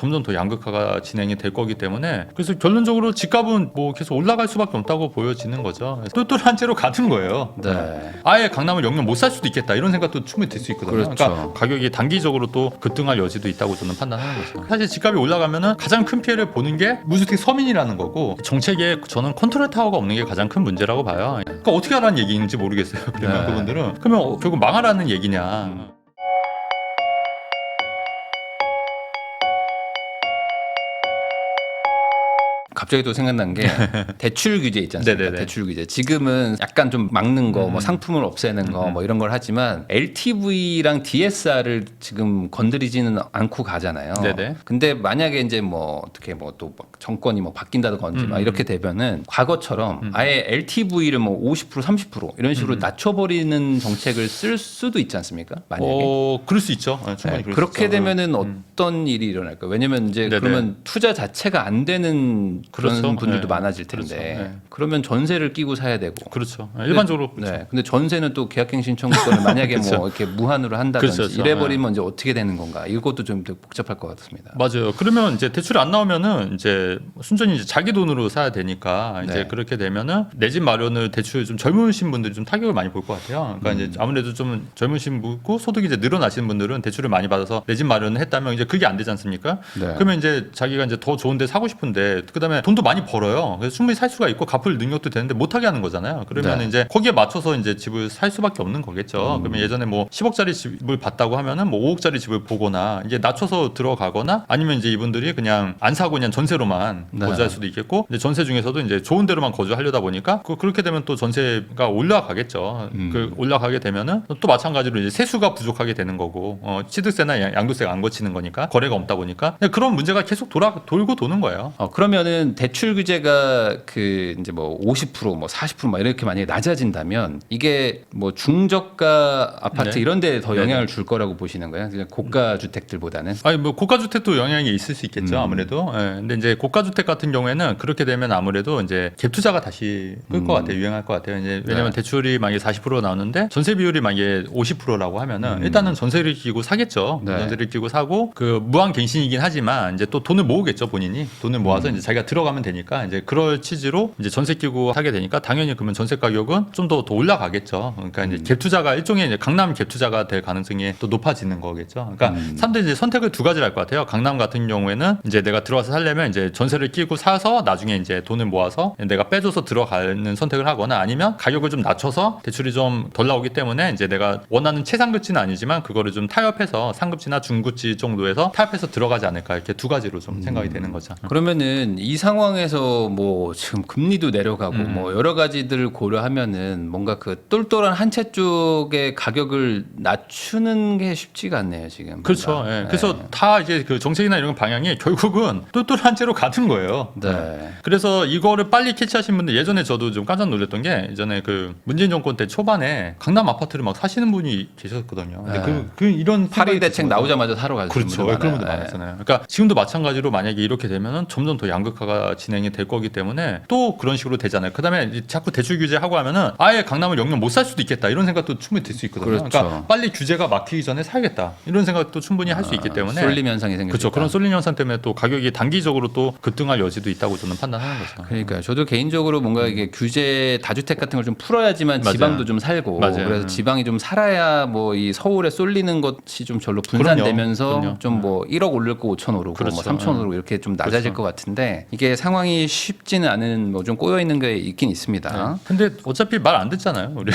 점점 더 양극화가 진행이 될 거기 때문에 그래서 결론적으로 집값은 뭐 계속 올라갈 수밖에 없다고 보여지는 거죠. 똘똘한 채로 가는 거예요. 네. 아예 강남을 영영 못 살 수도 있겠다 이런 생각도 충분히 들 수 있거든요. 그렇죠. 그러니까 가격이 단기적으로 또 급등할 여지도 있다고 저는 판단하는 거죠. 사실 집값이 올라가면은 가장 큰 피해를 보는 게 무주택 서민이라는 거고 정책에 저는 컨트롤 타워가 없는 게 가장 큰 문제라고 봐요. 그러니까 어떻게 하라는 얘기인지 모르겠어요. 그러면 네. 그분들은 그러면 결국 망하라는 얘기냐. 갑자기 또 생각난 게 대출 규제 있지 않습니까? 네네네. 대출 규제. 지금은 약간 좀 막는 거, 뭐 상품을 없애는 거, 뭐 이런 걸 하지만 LTV랑 DSR을 지금 건드리지는 않고 가잖아요. 네네. 근데 만약에 이제 뭐 어떻게 뭐 또 정권이 뭐 바뀐다든지 막 이렇게 되면은 과거처럼 아예 LTV를 뭐 50% 30% 이런 식으로 낮춰버리는 정책을 쓸 수도 있지 않습니까? 만약에. 그럴 수 있죠. 네, 충분히 네, 그럴 수 그렇게 있죠. 되면은 어떤 일이 일어날까요? 왜냐면 이제 네네. 그러면 투자 자체가 안 되는 그런 그렇죠. 분들도 네. 많아질 텐데 그렇죠. 네. 그러면 전세를 끼고 사야 되고. 그렇죠. 일반적으로 근데, 네. 근데 전세는 또 계약갱신 청구권을 만약에 그렇죠. 뭐 이렇게 무한으로 한다든지 그렇죠. 이래버리면 이제 어떻게 되는 건가? 이것도 좀 되게 복잡할 것 같습니다. 맞아요. 그러면 이제 대출이 안 나오면은 이제 순전히 이제 자기 돈으로 사야 되니까 이제 네. 그렇게 되면은 내 집 마련을 대출 좀 젊으신 분들이 좀 타격을 많이 볼 것 같아요. 그러니까 이제 아무래도 좀 젊으신 분고 소득이 이제 늘어나시는 분들은 대출을 많이 받아서 내 집 마련을 했다면 이제 그게 안 되지 않습니까? 네. 그러면 이제 자기가 이제 더 좋은데 사고 싶은데 그다음에 돈도 많이 벌어요. 그래서 충분히 살 수가 있고 갚을 능력도 되는데 못하게 하는 거잖아요. 그러면 네. 이제 거기에 맞춰서 이제 집을 살 수밖에 없는 거겠죠. 그러면 예전에 뭐 10억짜리 집을 봤다고 하면은 뭐 5억짜리 집을 보거나 이제 낮춰서 들어가거나 아니면 이제 이분들이 그냥 안 사고 그냥 전세로만 네. 거주할 수도 있겠고 이제 전세 중에서도 이제 좋은 데로만 거주하려다 보니까 그렇게 되면 또 전세가 올라가겠죠. 그 올라가게 되면은 또 마찬가지로 이제 세수가 부족하게 되는 거고 취득세나 양도세가 안 거치는 거니까 거래가 없다 보니까 그런 문제가 계속 돌고 도는 거예요. 그러면은 대출 규제가 그 이제 뭐 50%뭐 40%막 이렇게 만약에 낮아진다면 이게 뭐 중저가 아파트 네. 이런 데에 더 네네. 영향을 줄 거라고 보시는 거예요? 그냥 고가 주택들보다는. 아니 뭐 고가 주택도 영향이 있을 수 있겠죠 아무래도. 예. 근데 이제 고가 주택 같은 경우에는 그렇게 되면 아무래도 이제 갭 투자가 다시 끌 것 같아요. 유행할 것 같아요. 이제 왜냐면 네. 대출이 만약에 40% 나오는데 전세 비율이 만약에 50%라고 하면은 일단은 전세를 끼고 사겠죠. 네. 전세를 끼고 사고 그 무한 갱신이긴 하지만 이제 또 돈을 모으겠죠 본인이. 돈을 모아서 이제 자기가 들어가면 되니까 이제 그럴 취지로 이제 전세 끼고 하게 되니까 당연히 그러면 전세 가격은 좀 더 올라가겠죠. 그러니까 이제 갭 투자가 일종의 이제 강남 갭 투자가 될 가능성이 또 높아지는 거겠죠. 그러니까 사람들이 이제 선택을 두 가지를 할 것 같아요. 강남 같은 경우에는 이제 내가 들어와서 살려면 이제 전세를 끼고 사서 나중에 이제 돈을 모아서 내가 빼줘서 들어가는 선택을 하거나 아니면 가격을 좀 낮춰서 대출이 좀 덜 나오기 때문에 이제 내가 원하는 최상급지는 아니지만 그거를 좀 타협해서 상급지나 중급지 정도에서 타협해서 들어가지 않을까 이렇게 두 가지로 좀 생각이 되는 거죠. 그러면은 이 상황에서 뭐 지금 금리도 내려가고 뭐 여러 가지들을 고려하면은 뭔가 그 똘똘한 한 채 쪽의 가격을 낮추는 게 쉽지가 않네요 지금. 그렇죠. 뭔가. 예. 그래서 다 이제 그 정책이나 이런 방향이 결국은 똘똘한 채로 가는 거예요. 네. 그래서 이거를 빨리 캐치하신 분들 예전에 저도 좀 깜짝 놀랐던 게 예전에 그 문재인 정권 때 초반에 강남 아파트를 막 사시는 분이 계셨거든요. 근데 네. 그 이런 8일 대책 나오자마자 사러 가시는 그렇죠. 분들 그런 분들 많아요. 많았잖아요. 그러니까 지금도 마찬가지로 만약에 이렇게 되면은 점점 더 양극화가 진행이 될 거기 때문에 또 그런 식으로 되잖아요. 그다음에 자꾸 대출 규제하고 하면은 아예 강남을 영영 못 살 수도 있겠다 이런 생각도 충분히 들 수 있거든요. 그렇죠. 그러니까 빨리 규제가 막히기 전에 사야겠다 이런 생각도 충분히 할 수 있기 때문에 쏠림 현상이 생길 수 그렇죠. 있다. 그런 쏠림 현상 때문에 또 가격이 단기적으로 또 급등할 여지도 있다고 저는 판단하는 거죠. 그러니까 저도 개인적으로 뭔가 이게 규제 다주택 같은 걸 좀 풀어야지만 맞아요. 지방도 좀 살고 맞아요. 그래서 지방이 좀 살아야 뭐 이 서울에 쏠리는 것이 좀 절로 분산되면서 그럼요. 좀 뭐 1억 오를 거 5천 오르고 그렇죠. 뭐 3천 오르고 이렇게 좀 낮아질 그렇죠. 것 같은데 이게 상황이 쉽지는 않은 뭐 좀 꼬여 있는 게 있긴 있습니다. 근데 어차피 말 안 듣잖아요, 우리.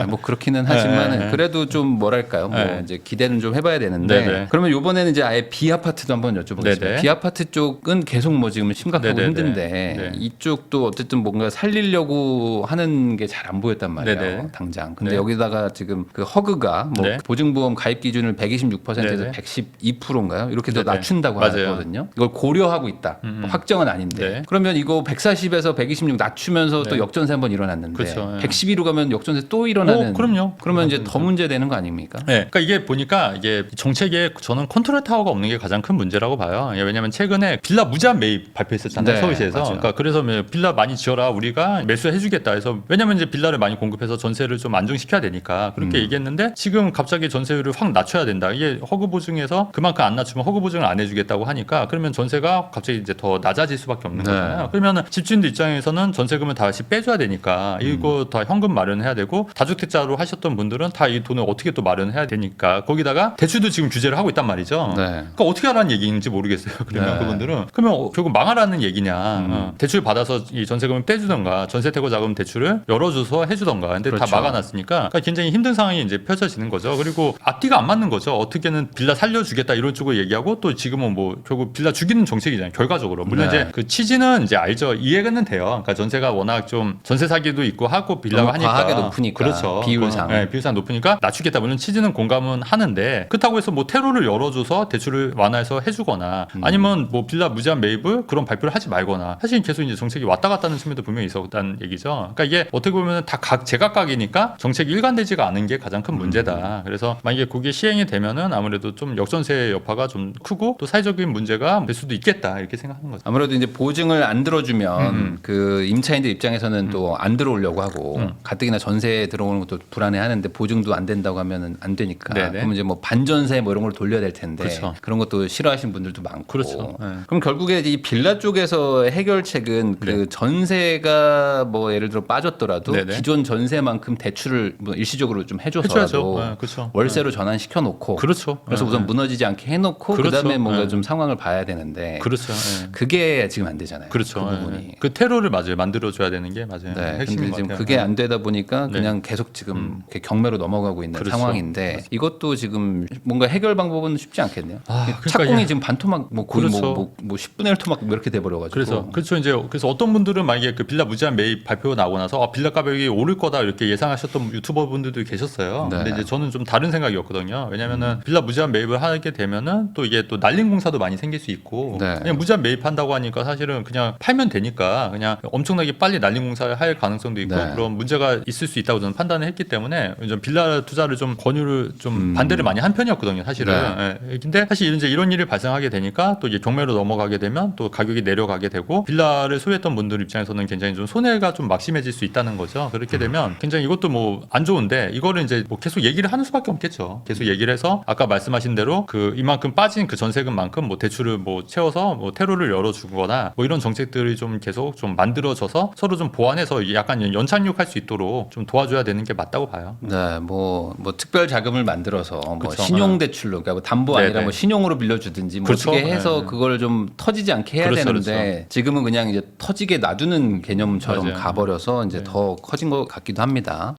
뭐 그렇기는 하지만 네. 그래도 좀 뭐랄까요, 뭐 네. 이제 기대는 좀 해봐야 되는데 네네. 그러면 이번에는 이제 아예 비아파트도 한번 여쭤보겠습니다. 네네. 비아파트 쪽은 계속 뭐 지금 심각하고 네네네. 힘든데 네. 이쪽도 어쨌든 뭔가 살리려고 하는 게 잘 안 보였단 말이에요, 네네. 당장. 근데 네. 여기다가 지금 그 허그가 뭐 네. 보증보험 가입 기준을 126%에서 네네. 112%인가요? 이렇게 더 네네. 낮춘다고 맞아요. 하거든요. 이걸 고려하고 있다. 확정은 건 아닌데. 네. 그러면 이거 140에서 126 낮추면서 네. 또 역전세 한번 일어났는데 그렇죠. 112로 가면 역전세 또 일어나는. 그럼요. 그러면 이제 더 문제 되는 거 아닙니까? 네, 그러니까 이게 보니까 이게 정책에 저는 컨트롤 타워가 없는 게 가장 큰 문제라고 봐요. 왜냐하면 최근에 빌라 무제한 매입 발표했었잖아요. 네, 서울시에서. 맞아요. 그러니까 그래서 빌라 많이 지어라 우리가 매수해주겠다 해서 왜냐하면 이제 빌라를 많이 공급해서 전세를 좀 안정시켜야 되니까 그렇게 얘기했는데 지금 갑자기 전세율을 확 낮춰야 된다. 이게 허그 보증에서 그만큼 안 낮추면 허그 보증을 안 해주겠다고 하니까 그러면 전세가 갑자기 이제 더 낮아질 수밖에 없는 네. 거잖아요. 그러면 집주인들 입장에서는 전세금을 다시 빼줘야 되니까 이거 다 현금 마련해야 되고 다주택자로 하셨던 분들은 다 이 돈을 어떻게 또 마련해야 되니까 거기다가 대출도 지금 규제를 하고 있단 말이죠. 네. 그러니까 어떻게 하라는 얘기인지 모르겠어요. 그러면 네. 그분들은 그러면 결국 망하라는 얘기냐? 대출 받아서 이 전세금을 떼주던가 전세태고 자금 대출을 열어줘서 해주던가. 근데 그렇죠. 다 막아놨으니까 그러니까 굉장히 힘든 상황이 이제 펼쳐지는 거죠. 그리고 앞뒤가 안 맞는 거죠. 어떻게는 빌라 살려주겠다 이런 쪽으로 얘기하고 또 지금은 뭐 결국 빌라 죽이는 정책이잖아요. 결과적으로 물론 네. 이제 그 취지는 이제 알죠. 이해는 돼요. 그러니까 전세가 워낙 좀 전세 사기도 있고 하고 빌라고 하니까 과하게 높으니까 그렇죠. 비율상. 네, 비율상 높으니까 낮추겠다. 물론 취지는 공감은 하는데 그렇다고 해서 뭐 테러를 열어줘서 대출을 완화해서 해주거나 아니면 뭐 빌라 무제한 매입을 그런 발표를 하지 말거나 사실 계속 이제 정책이 왔다 갔다 하는 측면도 분명히 있었다는 얘기죠. 그러니까 이게 어떻게 보면 다 제각각이니까 정책이 일관되지가 않은 게 가장 큰 문제다. 그래서 만약에 그게 시행이 되면은 아무래도 좀 역전세 여파가 좀 크고 또 사회적인 문제가 될 수도 있겠다 이렇게 생각하는 거죠. 아무래도 이제 보증을 안 들어주면 그 임차인들 입장에서는 또 안 들어오려고 하고 가뜩이나 전세에 들어오는 것도 불안해하는데 보증도 안 된다고 하면은 안 되니까 네네. 그러면 이제 뭐 반전세 뭐 이런 걸 돌려야 될 텐데 그렇죠. 그런 것도 싫어하시는 분들도 많고 그렇죠. 네. 그럼 결국에 이 빌라 쪽에서 해결책은 그 네. 전세가 뭐 예를 들어 빠졌더라도 네네. 기존 전세만큼 대출을 뭐 일시적으로 좀 해줘야죠. 해줘서라도 네, 그렇죠. 월세로 전환시켜 놓고 그렇죠. 그래서 네, 우선 네. 무너지지 않게 해놓고 그렇죠. 그다음에 뭔가 네. 좀 상황을 봐야 되는데 그렇죠. 네. 그게 지금 안 되잖아요. 그렇죠. 그 부분이. 예. 그 테러를 맞아요. 만들어줘야 되는 게 맞아요. 네, 핵심인 근데 것 지금 같아요. 그게 예. 안 되다 보니까 네. 그냥 계속 지금 이렇게 경매로 넘어가고 있는 그렇죠. 상황인데 이것도 지금 뭔가 해결 방법은 쉽지 않겠네요. 그러니까 착공이 이게- 지금 반토막 뭐 거의 그렇죠. 뭐 10분의 1 토막 이렇게 돼버려가지고. 그래서 그렇죠. 이제 그래서 어떤 분들은 만약에 그 빌라 무제한 매입 발표 나고 나서 빌라 가격이 오를 거다 이렇게 예상하셨던 유튜버 분들도 계셨어요. 네. 근데 이제 저는 좀 다른 생각이었거든요. 왜냐면은 빌라 무제한 매입을 하게 되면은 또 이게 또 날림 공사도 많이 생길 수 있고 네. 그냥 무제한 매입한다고 하니까 사실은 그냥 팔면 되니까 그냥 엄청나게 빨리 날림 공사를 할 가능성도 있고 네. 그런 문제가 있을 수 있다고 저는 판단을 했기 때문에 좀 빌라 투자를 좀 권유를 좀 반대를 많이 한 편이었거든요. 사실은. 예. 근데 사실 이제 이런 일이 발생하게 되니까 또 이제 경매로 넘어가게 되면 또 가격이 내려가게 되고 빌라를 소유했던 분들 입장에서는 굉장히 좀 손해가 좀 막심해질 수 있다는 거죠. 그렇게 되면 굉장히 이것도 뭐 안 좋은데 이거를 이제 뭐 계속 얘기를 하는 수밖에 없겠죠. 계속 얘기를 해서 아까 말씀하신 대로 그 이만큼 빠진 그 전세금만큼 뭐 대출을 뭐 채워서 뭐 테러를 열어주거나 뭐 이런 정책들이 좀 계속 좀 만들어져서 서로 좀 보완해서 약간 연착륙할 수 있도록 좀 도와줘야 되는 게 맞다고 봐요. 네, 뭐 특별 자금을 만들어서 뭐 그쵸. 신용 대출로 그러니까 뭐 담보 아니라 네네. 뭐 신용으로 빌려주든지 뭐 그렇죠. 어떻게 해서 네. 그걸 좀 터지지 않게 해야 그렇죠, 되는데 지금은 그냥 이제 터지게 놔두는 개념처럼 맞아요. 가버려서 이제 네. 더 커진 것 같기도 합니다.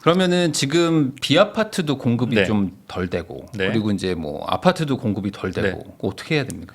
그러면은 지금 비아파트도 공급이 네. 좀 덜 되고 네. 그리고 이제 뭐 아파트도 공급이 덜 되고 네. 그거 어떻게 해야 됩니까?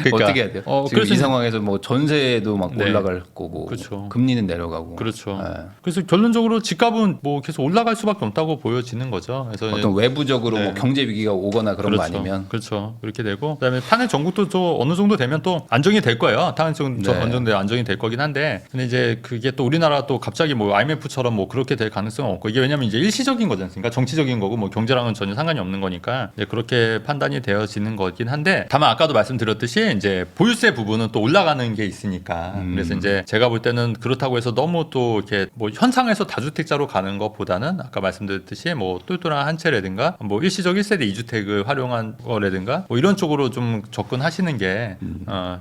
그러니까, 어떻게 해야 돼요? 지금 그래서 이 상황에서 뭐 전세도 막 네. 올라갈 거고 그렇죠. 금리는 내려가고 그렇죠. 네. 그래서 결론적으로 집값은 뭐 계속 올라갈 수밖에 없다고 보여지는 거죠. 그래서 어떤 외부적으로 네. 뭐 경제 위기가 오거나 그런 거 아니면 그렇죠. 그렇게 되고 그다음에 탄핵 정국도 또 어느 정도 되면 또 안정이 될 거예요. 탄핵 정국 네. 어느 정도 안정이 될 거긴 한데 근데 이제 그게 또 우리나라 또 갑자기 뭐 IMF처럼 뭐 그렇게 될 가능성은 없고 이게 왜냐면 이제 일시적인 거지 않습니까? 정치적인 거고 뭐 경제랑은 전혀 상관이 없는 거니까 이제 그렇게 판단이 되어지는 거긴 한데 다만 아까도 말씀드렸듯이 이제 보유세 부분은 또 올라가는 게 있으니까 그래서 이제 제가 볼 때는 그렇다고 해서 너무 또 이렇게 뭐 현상에서 다주택자로 가는 것보다는 아까 말씀드렸듯이 뭐 똘똘한 한 채라든가 뭐 일시적 1세대 2주택을 활용한 거라든가 뭐 이런 쪽으로 좀 접근하시는 게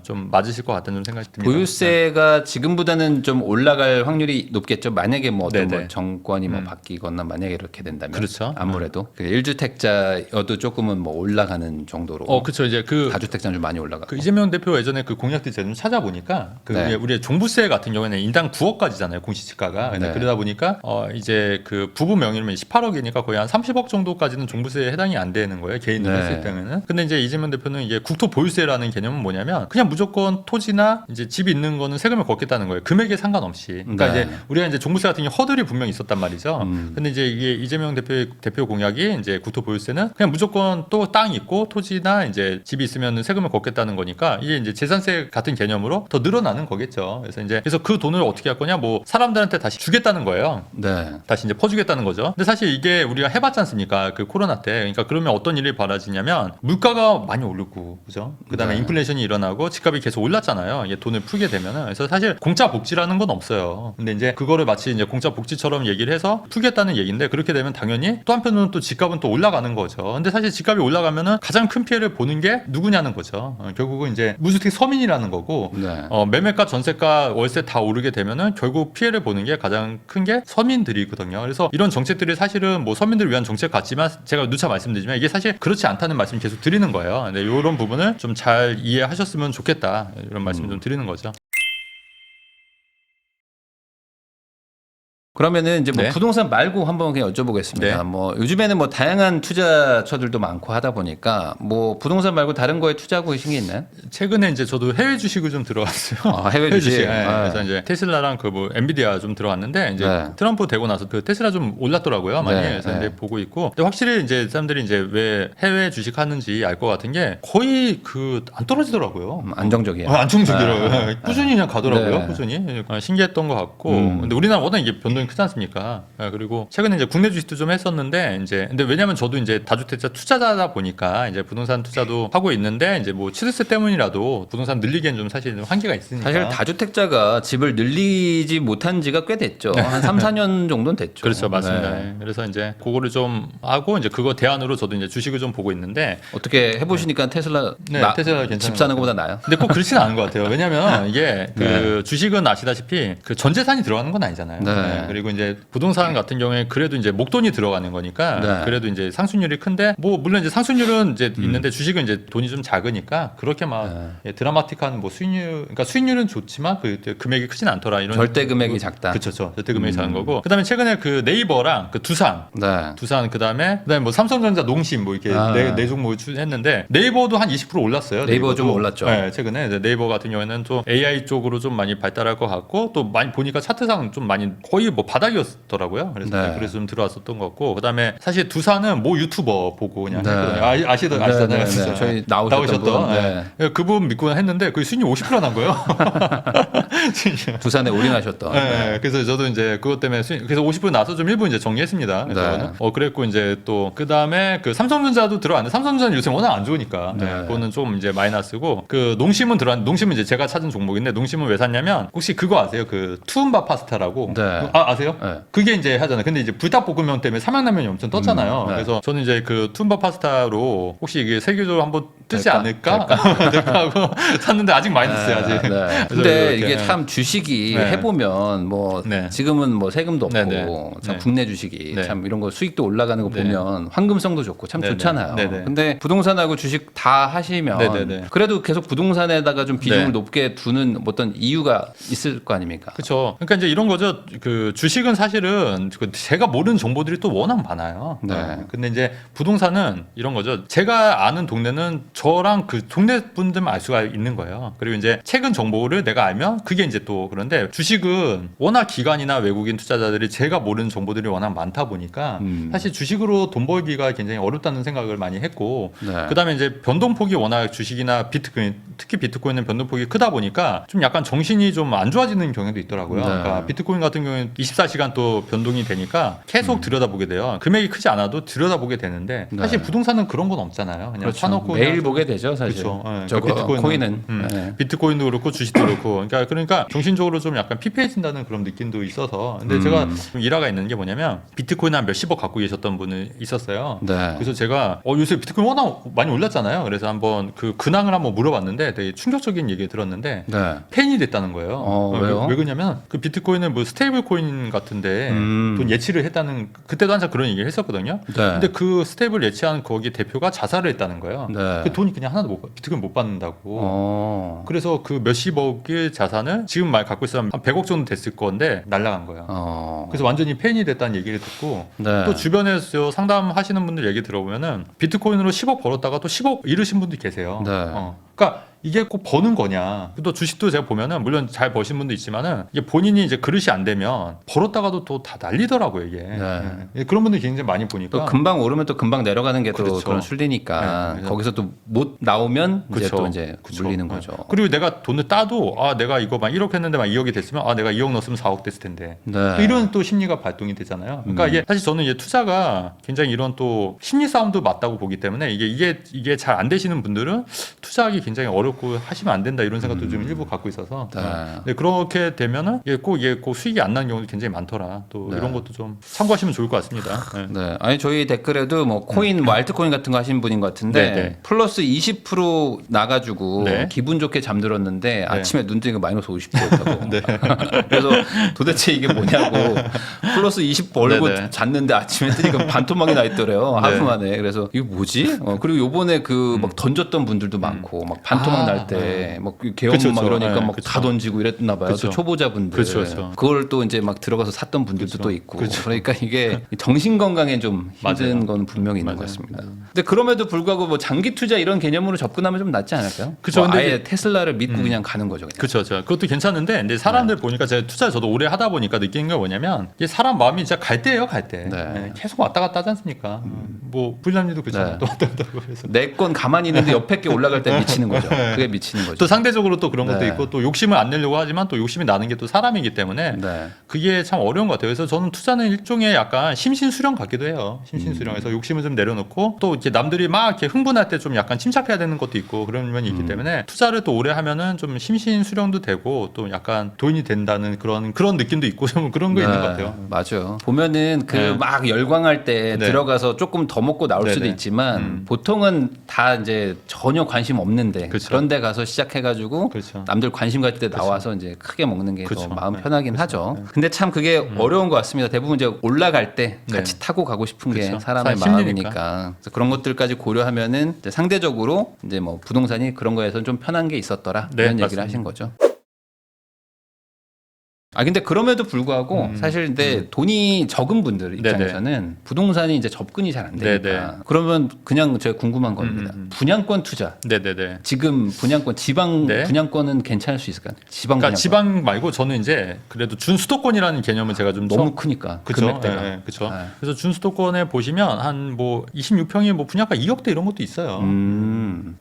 좀 맞으실 것 같다는 생각이 듭니다. 보유세가 지금보다는 좀 올라갈 확률이 높겠죠. 만약에 뭐 어떤 네네. 뭐 정권이 뭐 바뀌거나 만약에 이렇게 된다면 그렇죠. 아무래도 그 1주택자여도 조금은 뭐 올라가는 정도로 그렇죠. 이제 다주택자는 좀 많이 올라가고 그 이재명 대표 예전에 그 공약들 제가 좀 찾아보니까 그 네. 우리 종부세 같은 경우에는 인당 9억까지잖아요 공시지가가 근데 네. 그러다 보니까 이제 그 부부 명의면 18억이니까 거의 한 30억 정도까지는 종부세에 해당이 안 되는 거예요 개인으로 네. 했을 때는 근데 이제 이재명 대표는 이게 국토 보유세라는 개념은 뭐냐면 그냥 무조건 토지나 이제 집이 있는 거는 세금을 걷겠다는 거예요 금액에 상관없이 그러니까 네. 이제 우리가 이제 종부세 같은 경우 허들이 분명히 있었단 말이죠. 근데 이제 이게 이재명 대표 공약이 이제 국토 보유세는 그냥 무조건 또 땅 있고 토지나 이제 집이 있으면 세금을 걷겠다는 거니까 이게 이제 재산세 같은 개념으로 더 늘어나는 거겠죠. 그래서 그 돈을 어떻게 할 거냐, 뭐 사람들한테 다시 주겠다는 거예요. 네. 다시 이제 퍼주겠다는 거죠. 근데 사실 이게 우리가 해봤지 않습니까? 그 코로나 때. 그러니까 그러면 어떤 일이 벌어지냐면 물가가 많이 오르고, 그죠? 그다음에 네. 인플레이션이 일어나고 집값이 계속 올랐잖아요. 이게 돈을 풀게 되면은. 그래서 사실 공짜 복지라는 건 없어요. 근데 이제 그거를 마치 이제 공짜 복지처럼 얘기를 해서 풀겠다는 얘기인데, 그렇게 되면 당연히 또 한편으로는 또 집값은 또 올라가는 거죠. 근데 사실 집값이 올라가면은 가장 큰 피해를 보는 게 누구냐는 거죠. 결국은 이제 무주택 서민이라는 거고, 네. 매매가, 전세가, 월세 다 오르게 되면은 결국 피해를 보는 게 가장 큰 게 서민들이거든요. 그래서 이런 정책들이 사실은 뭐 서민들을 위한 정책 같지만 제가 누차 말씀드리지만 이게 사실 그렇지 않다는 말씀 계속 드리는 거예요. 근데 이런 부분을 좀 잘 이해하셨으면 좋겠다, 이런 말씀 좀 드리는 거죠. 그러면은 이제 뭐 네. 부동산 말고 한번 그냥 여쭤보겠습니다. 네. 뭐 요즘에는 뭐 다양한 투자처들도 많고 하다 보니까 뭐 부동산 말고 다른 거에 투자하고 계신 게 있나요? 최근에 이제 저도 해외 주식을 좀 들어갔어요. 해외 주식. 네. 그래서 이제 테슬라랑 그 뭐 엔비디아 좀 들어갔는데 이제 네. 트럼프 되고 나서 그 테슬라 좀 올랐더라고요, 많이. 네. 그래서 네. 이제 보고 있고. 근데 확실히 이제 사람들이 이제 왜 해외 주식 하는지 알 것 같은 게 거의 그 안 떨어지더라고요. 안정적이에요. 안정적이더라고요. 꾸준히 그냥 가더라고요. 네. 꾸준히. 신기했던 것 같고. 근데 우리나라 워낙 이게 변동이 크지 않습니까? 그리고 최근에 이제 국내 주식도 좀 했었는데 이제 근데 왜냐면 저도 이제 다주택자 투자자다 보니까 이제 부동산 투자도 하고 있는데 이제 뭐 취득세 때문이라도 부동산 늘리기엔 좀 사실 좀 한계가 있으니까. 사실 다주택자가 집을 늘리지 못한 지가 꽤 됐죠. 한 3, 4년 정도는 됐죠. 그렇죠, 맞습니다. 네. 네. 그래서 이제 그거를 좀 하고 이제 그거 대안으로 저도 이제 주식을 좀 보고 있는데. 어떻게 해보시니까 테슬라, 네, 테슬라 괜찮은 집 사는 것 것보다 나아요? 근데 꼭 그렇지는 않은 것 같아요. 왜냐하면 이게 그 네. 주식은 아시다시피 그 전 재산이 들어가는 건 아니잖아요. 네. 그리고 이제 부동산 같은 경우에 그래도 이제 목돈이 들어가는 거니까 네. 그래도 이제 상수율이 큰데 뭐 물론 이제 상수율은 이제 있는데 주식은 이제 돈이 좀 작으니까 그렇게 막 예, 드라마틱한 뭐 수익률, 그러니까 수익률은 좋지만 그 금액이 크진 않더라, 이런. 절대 금액이 작다. 그렇죠, 절대 금액이 작은 거고. 그다음에 최근에 그 네이버랑 그 두산 그다음에 뭐 삼성전자, 농심 뭐 이렇게 네 종목을 했는데 네이버도 한 20% 올랐어요. 네이버 네이버도. 좀 올랐죠. 네, 최근에 이제 네이버 같은 경우에는 또 AI 쪽으로 좀 많이 발달할 것 같고 또 많이 보니까 차트상 좀 많이 거의 뭐 바닥이었더라고요. 그래서 좀 들어왔었던 것 같고, 그다음에 사실 두산은 모 유튜버 보고 그냥 했거든요. 아시잖아요. 네. 저희 나오셨던 분. 네. 그분 믿고 했는데 그 수익률 50% 난 거예요. 두산에 올인하셨던. 네. 그래서 저도 이제 그것 때문에 그래서 50% 나서 좀 일부 이제 정리했습니다. 그래서 그랬고 이제 또 그다음에 그 삼성전자도 들어왔는데 삼성전자 요새 워낙 안 좋으니까 그거는 좀 이제 마이너스고, 그 농심은 들어왔는데 농심은 이제 제가 찾은 종목인데 농심은 왜 샀냐면 혹시 그거 아세요? 그 투움바 파스타라고. 아세요? 네. 그게 이제 하잖아요. 근데 이제 불닭볶음면 때문에 삼양라면이 엄청 떴잖아요. 그래서 저는 이제 그 투움바 파스타로 혹시 이게 세계적으로 한번 뜨지 않을까? 될까 하고 샀는데 아직 마이너스야, 아직. 근데 이게 참 주식이 네. 해보면 뭐 네. 지금은 뭐 세금도 없고 네. 참 네. 국내 주식이 네. 참 이런 거 수익도 올라가는 거 네. 보면 황금성도 좋고 참 네. 좋잖아요. 네. 근데 부동산하고 주식 다 하시면 네. 그래도 계속 부동산에다가 좀 비중을 네. 높게 두는 어떤 이유가 있을 거 아닙니까? 그렇죠. 그러니까 이제 이런 거죠. 그 주식은 사실은 그 제가 모르는 정보들이 또 워낙 많아요. 네. 근데 이제 부동산은 이런 거죠. 제가 아는 동네는 저랑 그 동네 분들만 알 수가 있는 거예요. 그리고 이제 최근 정보를 내가 알면 그게 이제 또 그런데 주식은 워낙 기관이나 외국인 투자자들이 제가 모르는 정보들이 워낙 많다 보니까 사실 주식으로 돈 벌기가 굉장히 어렵다는 생각을 많이 했고, 그다음에 이제 변동폭이 워낙 주식이나 비트코인, 특히 비트코인은 변동폭이 크다 보니까 좀 약간 정신이 좀 안 좋아지는 경향도 있더라고요. 그러니까 비트코인 같은 경우는 24시간 또 변동이 되니까 계속 들여다보게 돼요. 금액이 크지 않아도 들여다보게 되는데 사실 부동산은 그런 건 없잖아요. 그냥 그렇죠. 사놓고 매일 보게 되죠, 사실. 그렇죠. 네. 저거 코인은 비트코인도 그렇고 주식도 그렇고, 그러니까 정신적으로 좀 약간 피폐해진다는 그런 느낌도 있어서. 근데 제가 좀 일화가 있는 게 뭐냐면 비트코인 한 몇십억 갖고 계셨던 분이 있었어요. 그래서 제가 요새 비트코인 워낙 많이 올랐잖아요. 그래서 한번 그 근황을 한번 물어봤는데 되게 충격적인 얘기 들었는데 팬이 됐다는 거예요. 왜요? 왜 그러냐면 그 비트코인은 뭐 스테이블 코인 같은데 돈 예치를 했다는, 그때도 항상 그런 얘기를 했었거든요. 근데 그 스테이블 예치한 거기 대표가 자살을 했다는 거예요. 그 돈이 그냥 하나도 비트코인 못 받는다고. 그래서 그 몇십억의 자산을 지금 말 갖고 있으면 한 100억 정도 됐을 건데 날라간 거예요. 그래서 완전히 팬이 됐다는 얘기를 듣고 또 주변에서 상담하시는 분들 얘기 들어보면은 비트코인으로 10억 벌었다가 또 10억 잃으신 분들 계세요. 그러니까 이게 꼭 버는 거냐. 또 주식도 제가 보면은 물론 잘 버신 분도 있지만은 이게 본인이 이제 그릇이 안 되면 벌었다가도 또 다 날리더라고요 이게. 예. 그런 분들 굉장히 많이 보니까. 또 금방 오르면 또 금방 내려가는 게 또 그렇죠. 그런 순리니까 네, 거기서 또 못 나오면 이제 그쵸. 또 이제 그쵸. 물리는 네. 거죠. 그리고 내가 돈을 따도 아 내가 이거 막 1억 했는데 막 2억이 됐으면 아 내가 2억 넣었으면 4억 됐을 텐데. 네. 또 이런 또 심리가 발동이 되잖아요. 그러니까 이게 사실 저는 이제 투자가 굉장히 이런 또 심리 싸움도 맞다고 보기 때문에 이게 잘 안 되시는 분들은 투자하기 굉장히 어렵고 하시면 안 된다 이런 생각도 좀 일부 갖고 있어서 네. 네, 그렇게 되면은 이게 꼭 수익이 안 나는 경우도 굉장히 많더라. 또 네. 이런 것도 좀 참고하시면 좋을 것 같습니다. 네. 네. 아니 저희 댓글에도 뭐 코인, 뭐 알트코인 같은 거 하신 분인 것 같은데 네. 플러스 20% 나가지고 네. 기분 좋게 잠들었는데 아침에 눈 뜨니까 마이너스 50%였다고. 그래서 도대체 이게 뭐냐고 플러스 20 벌고 네네. 잤는데 아침에 뜨니까 반토막이 나 있더래요. 네. 하루 만에. 그래서 이거 뭐지? 그리고 요번에 그 막 던졌던 분들도 많고 막 반토막 날 때 막 개업 그쵸, 막 그쵸. 이러니까 네, 막 그쵸. 다 던지고 이랬나 봐요. 그쵸. 또 초보자분들. 그쵸, 그쵸. 그걸 또 이제 막 들어가서 샀던 분들도 그쵸. 또 있고. 그쵸. 그러니까 이게 정신 건강에 좀 힘든 맞아요. 건 분명히 있는 맞아요. 것 같습니다. 근데 그럼에도 불구하고 뭐 장기 투자 이런 개념으로 접근하면 좀 낫지 않을까요? 그쵸, 뭐 근데 아예 테슬라를 믿고 그냥 가는 거죠. 그냥. 그렇죠. 그것도 괜찮은데 근데 사람들 보니까 제가 투자 저도 오래 하다 보니까 느끼는 게 뭐냐면 이게 사람 마음이 진짜 갈 때예요, 갈 때. 네. 네, 계속 왔다 갔다 하지 않습니까? 뭐 불량님도 그렇잖아요. 네. 또 왔다 갔다 하고 그래서. 내 건 가만히 있는데 옆에 게 올라갈 때 미치는 거죠. 그게 미치는 거죠. 또 상대적으로 또 그런 것도 네. 있고 또 욕심을 안 내려고 하지만 또 욕심이 나는 게 또 사람이기 때문에 네. 그게 참 어려운 것 같아요. 그래서 저는 투자는 일종의 약간 심신수령 같기도 해요. 심신수령에서 욕심을 좀 내려놓고 또 이렇게 남들이 막 이렇게 흥분할 때 좀 약간 침착해야 되는 것도 있고 그런 면이 있기 때문에 투자를 또 오래 하면은 좀 심신수령도 되고 또 약간 도인이 된다는 그런 느낌도 있고 좀 그런 거 있는 것 같아요. 맞아요. 보면은 그 네. 막 열광할 때 네. 들어가서 조금 더 먹고 나올 수도 네네. 있지만 보통은 다 이제 전혀 관심 없는데 그렇죠. 그런 데 가서 시작해가지고 그렇죠. 남들 관심 가질 때 나와서 이제 크게 먹는 게 더 그렇죠. 마음 네. 편하긴 하죠. 근데 참 그게 어려운 것 같습니다. 대부분 이제 올라갈 때 네. 같이 타고 가고 싶은 게 그렇죠. 사람의 사람 마음이니까. 그래서 그런 것들까지 고려하면은 이제 상대적으로 이제 뭐 부동산이 그런 거에서 좀 편한 게 있었더라 네, 이런 얘기를 맞습니다. 하신 거죠. 근데 그럼에도 불구하고 사실 근데 돈이 적은 분들 입장에서는 부동산이 이제 접근이 잘 안 되니까 네네. 그러면 그냥 제가 궁금한 겁니다. 분양권 투자. 네네네. 지금 분양권 지방 네. 분양권은 괜찮을 수 있을까요? 지방 그러니까 분양권. 지방 말고 저는 이제 그래도 준수도권이라는 개념을 제가 좀 너무 크니까 그쵸? 금액대가. 네, 그쵸. 네. 그래서 준수도권에 보시면 한 뭐 26평이 뭐 분양가 2억대 이런 것도 있어요.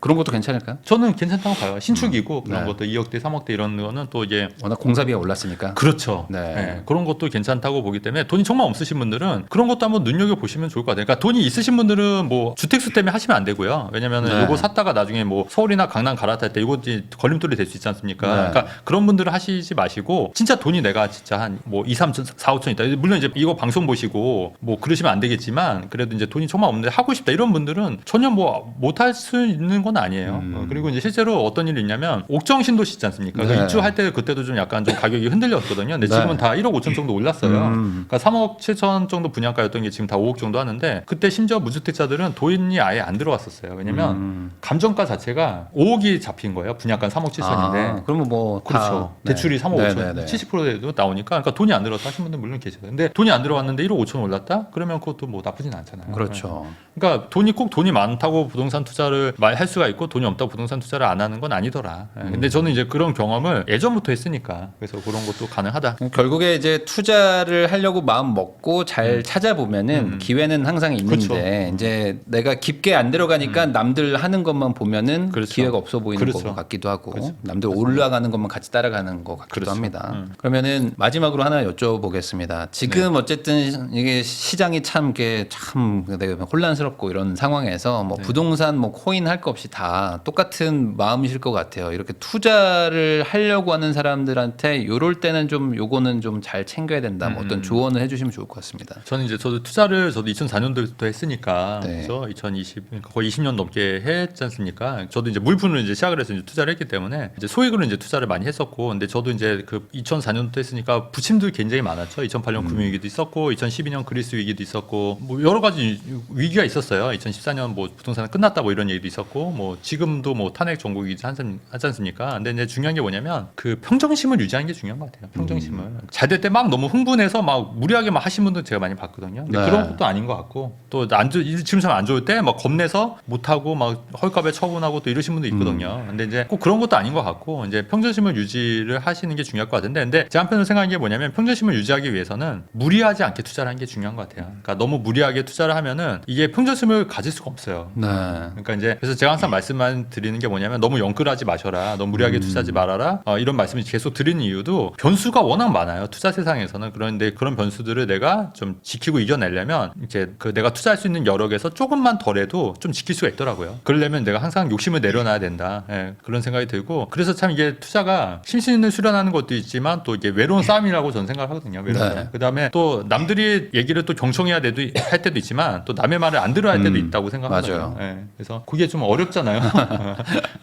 그런 것도 괜찮을까요? 저는 괜찮다고 봐요. 신축이고 그런 네. 것도 2억대, 3억대 이런 거는 또 이게 워낙 공사비가 올랐으니까. 그렇죠. 네. 네, 그런 것도 괜찮다고 보기 때문에 돈이 정말 없으신 분들은 그런 것도 한번 눈여겨 보시면 좋을 것 같아요. 그러니까 돈이 있으신 분들은 뭐 주택수 때문에 하시면 안 되고요. 왜냐면은 네. 이거 샀다가 나중에 뭐 서울이나 강남 갈아탈 때 이거 이제 걸림돌이 될 수 있지 않습니까? 네. 그러니까 그런 분들은 하시지 마시고 진짜 돈이 내가 진짜 한 뭐 2, 3천, 4, 5천 있다. 물론 이제 이거 방송 보시고 뭐 그러시면 안 되겠지만 그래도 이제 돈이 정말 없는데 하고 싶다 이런 분들은 전혀 뭐 못할 수 있는 건 아니에요. 그리고 이제 실제로 어떤 일이 있냐면 옥정 신도시 있지 않습니까? 네. 입주할 때 그때도 좀 약간 좀 가격이 흔들렸거든요. 근데 네. 지금은 다 1억 5천 정도 올랐어요. 그러니까 3억 7천 정도 분양가였던 게 지금 다 5억 정도 하는데 그때 심지어 무주택자들은 돈이 아예 안 들어왔었어요. 왜냐면 감정가 자체가 5억이 잡힌 거예요. 분양가 3억 7천인데. 그러면 뭐 그렇죠. 다, 대출이 3억 네, 5천, 네, 네. 70%에도 나오니까 그러니까 돈이 안 들어서 하신 분들 물론 계세요. 근데 돈이 안 들어왔는데 1억 5천 올랐다? 그러면 그것도 뭐 나쁘진 않잖아요. 그렇죠. 그러니까 돈이 많다고 부동산 투자를 할 수가 있고 돈이 없다고 부동산 투자를 안 하는 건 아니더라. 근데 저는 이제 그런 경험을 예전부터 했으니까 그래서 그런 것도 가능하다. 결국에 이제 투자를 하려고 마음 먹고 잘 찾아보면은 기회는 항상 있는데 그렇죠. 이제 내가 깊게 안 들어가니까 남들 하는 것만 보면은 그렇죠. 기회가 없어 보이는 그렇죠. 것 같기도 하고 그렇죠. 남들 올라가는 것만 같이 따라가는 것 같기도 그렇죠. 합니다. 그러면은 마지막으로 하나 여쭤보겠습니다. 지금 어쨌든 이게 시장이 참 이게 참 되게 혼란스럽고 이런 상황에서 뭐 부동산 뭐 코인 할 거 없이 다 똑같은 마음이실 것 같아요. 이렇게 투자를 하려고 하는 사람들한테 요럴 때는 좀 요거는 좀 잘 챙겨야 된다. 뭐 어떤 조언을 해주시면 좋을 것 같습니다. 저는 이제 저도 투자를 저도 2004년도부터 했으니까 네. 그래서 2020 그러니까 거의 20년 넘게 했지 않습니까? 저도 이제 물품을 이제 시작을 해서 이제 투자를 했기 때문에 이제 소액으로 이제 투자를 많이 했었고, 근데 저도 이제 그 2004년도 했으니까 부침도 굉장히 많았죠. 2008년 금융위기도 있었고, 2012년 그리스 위기도 있었고, 뭐 여러 가지 위기가 있었어요. 2014년 뭐 부동산 끝났다 뭐 이런 얘기도 있었고, 뭐 지금도 뭐 탄핵 정국이지 하지 않습니까? 근데 이제 중요한 게 뭐냐면 그 평정심을 유지하는 게 중요한 것 같아요. 평정심을. 잘 될 때 막 너무 흥분해서 막 무리하게 막 하신 분들 제가 많이 봤거든요. 근데 네. 그런 것도 아닌 것 같고 또 지금처럼 안 좋을 때 막 겁내서 못하고 막 헐값에 처분하고 또 이러신 분도 있거든요. 근데 이제 꼭 그런 것도 아닌 것 같고 이제 평정심을 유지를 하시는 게 중요할 것 같은데 근데 제 한편으로 생각하는 게 뭐냐면 평정심을 유지하기 위해서는 무리하지 않게 투자를 하는 게 중요한 것 같아요. 그러니까 너무 무리하게 투자를 하면은 이게 평정심을 가질 수가 없어요. 네. 그러니까 이제 그래서 제가 항상 말씀만 드리는 게 뭐냐면 너무 영끌하지 마셔라, 너무 무리하게 투자하지 말아라. 이런 말씀을 계속 드리는 이유도 변수가 워낙 많아요. 투자 세상에서는. 그런데 그런 변수들을 내가 좀 지키고 이겨내려면 이제 그 내가 투자할 수 있는 여력에서 조금만 덜해도 좀 지킬 수가 있더라고요. 그러려면 내가 항상 욕심을 내려놔야 된다. 예, 그런 생각이 들고 그래서 참 이게 투자가 심신을 수련하는 것도 있지만 또 이게 외로운 싸움이라고 저는 생각하거든요. 외로운 싸움. 그다음에 또 남들이 얘기를 또 경청해야 할 때도 있지만 또 남의 말을 안 들어야 할 때도 있다고 생각하거든요. 맞아요. 예, 그래서 그게 좀 어렵잖아요.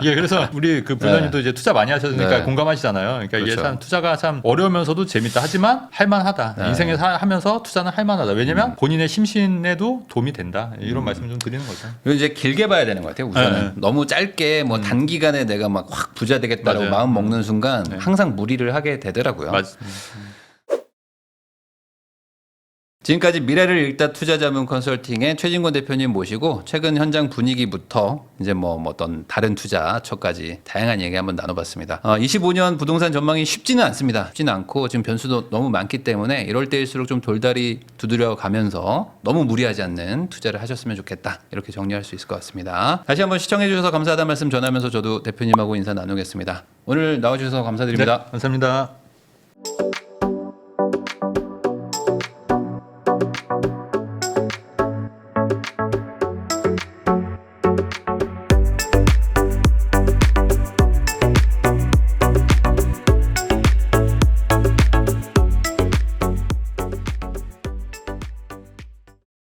이게 그래서 우리 그 부장님도 이제 투자 많이 하셨으니까 공감하시잖아요. 그러니까 이게 그렇죠. 참 투자가 참 어려우면서도 재밌다 하지만 할만하다. 인생에 하면서 투자는 할만하다. 왜냐면 본인의 심신에도 도움이 된다. 이런 말씀 좀 드리는 거죠. 그리고 이제 길게 봐야 되는 것 같아요. 우선은 네. 너무 짧게 뭐 단기간에 내가 막 확 부자 되겠다라고 맞아요. 마음 먹는 순간 항상 무리를 하게 되더라고요. 맞습니다. 지금까지 미래를 읽다 투자자문 컨설팅의 최진권 대표님 모시고 최근 현장 분위기부터 이제 뭐 어떤 다른 투자처까지 다양한 얘기 한번 나눠봤습니다. 25년 부동산 전망이 쉽지는 않습니다. 쉽지는 않고 지금 변수도 너무 많기 때문에 이럴 때일수록 좀 돌다리 두드려 가면서 너무 무리하지 않는 투자를 하셨으면 좋겠다. 이렇게 정리할 수 있을 것 같습니다. 다시 한번 시청해 주셔서 감사하다는 말씀 전하면서 저도 대표님하고 인사 나누겠습니다. 오늘 나와주셔서 감사드립니다. 네, 감사합니다.